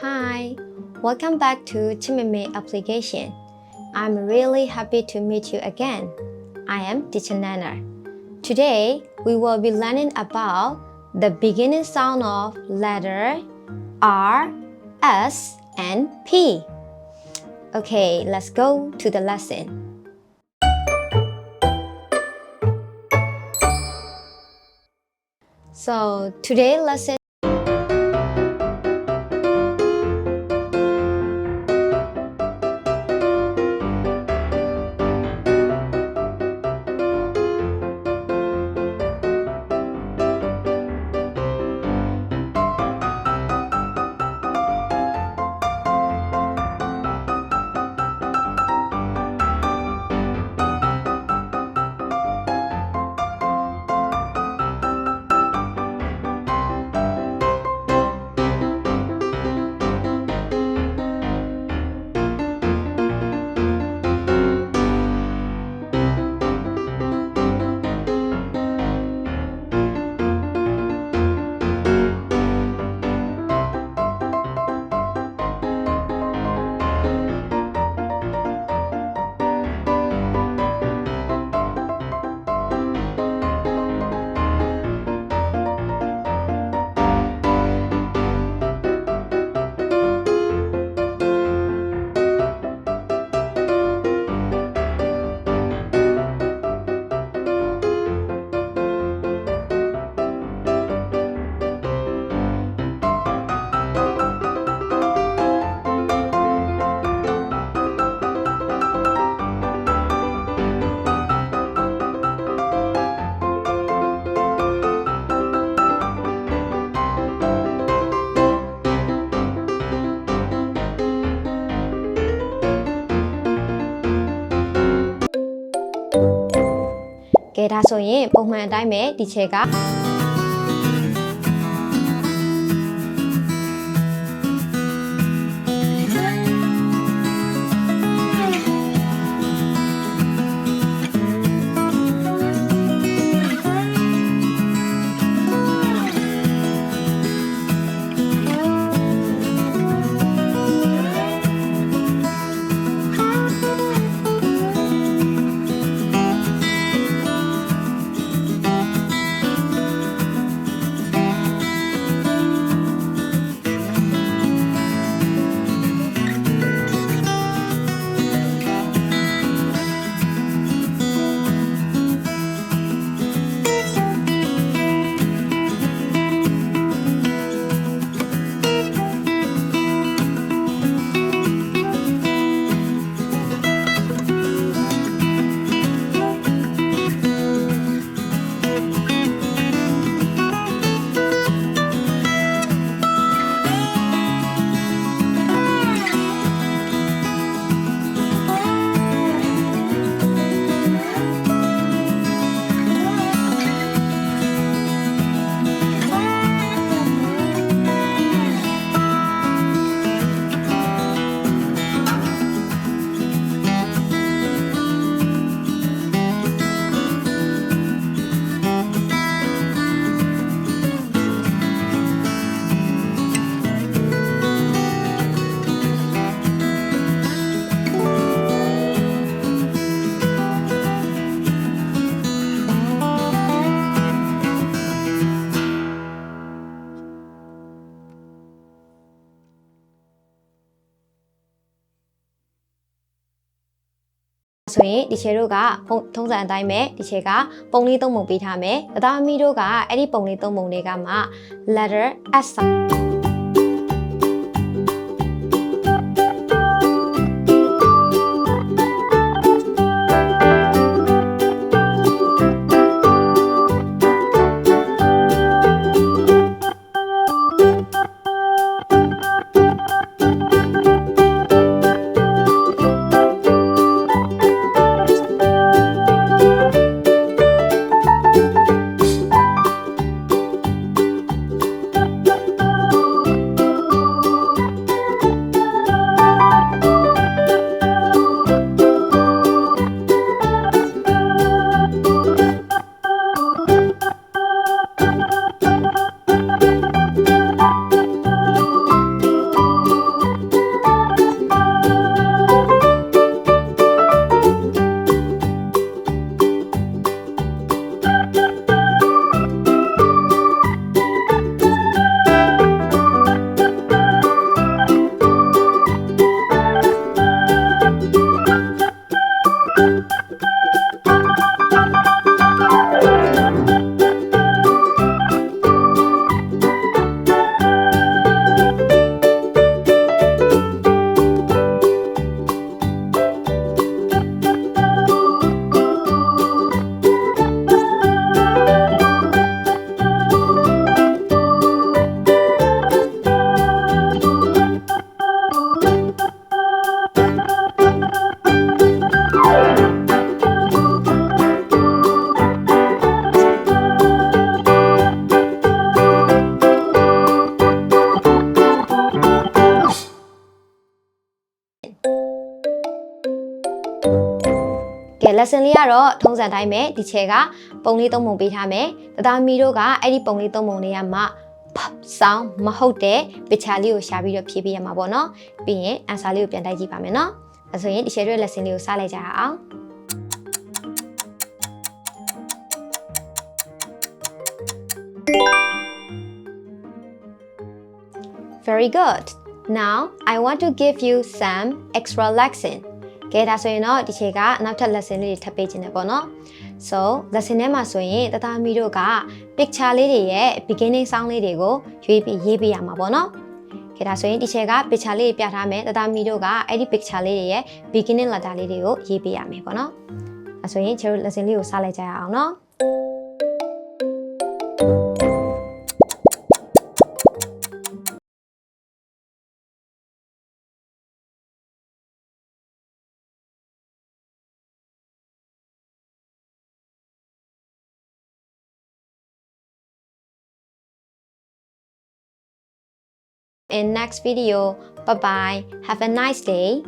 Hi, welcome back to Chimime application. I'm really happy to meet you again. I am Teacher Nana. Today, we will be learning about the beginning sound of letter R, S, and P. Okay, let's go to the lesson. So, today's lessonကဲဒါဆိုရင်ပုံမှန်အတိုင်းပဲဒီချက်ကဆိုရင်ဒီချေတို့ကထုံးစံအတိုင်းပဲဒီချက်ကပုံလေးသုံးပုံပေးထားမယ်။ဒါသမီးတို့ကအဲ့ဒီပုံလေးသုံးပုံတွေကမှ letter S lesson လေးကတော့ထုံးစံတိုင်းပဲဒီချက်ကပုံလေးသုံးပုံပေးထားမယ်တသားမီတို့ကအဲ့ဒီပုံလေးသုံးပုံလေးကမှ sound မဟုတ်တဲ့ picture လေးကိုရှာပြီးတော့ဖြည့်ပေးရမှာပေါ့နော်ပြီးရင် answer လေးကိုပြန်တိုက်ကြည့်ပါမယ်နော်အဲဆိုရင်ဒီချက်တွေ lesson လေးကိုစလိုက်ကြရအောင် Very good. Now I want to give you some extra lesson. ကဲဒါဆိုရင်တော့ဒီချက်ကနောက်ထပ် lesson လေးတွေထပ်ပေးခြင်းနဲ့ပေါ့နော် So lesson ထဲမှာဆိုရင်တသားမီတို့က picture လေးတွေရဲ့ beginning sound လေးတွေကိုရွေးပြီးရေးပေးရမှာပေါ့နော်ကဲဒါဆိုရင်ဒီချက်က picture လေးတွေပြထားမယ်တသားမီတို့ကအဲ့ဒီ picture လေးတွေရဲ့ beginning letter လေးတွေကိုရေးပေးရမယ်ပေါ့နော်အဲဆိုရင်ကျွန်တော် lesson လေးကိုစလိုက်ကြရအောင်နော် In next video. Bye bye. Have a nice day.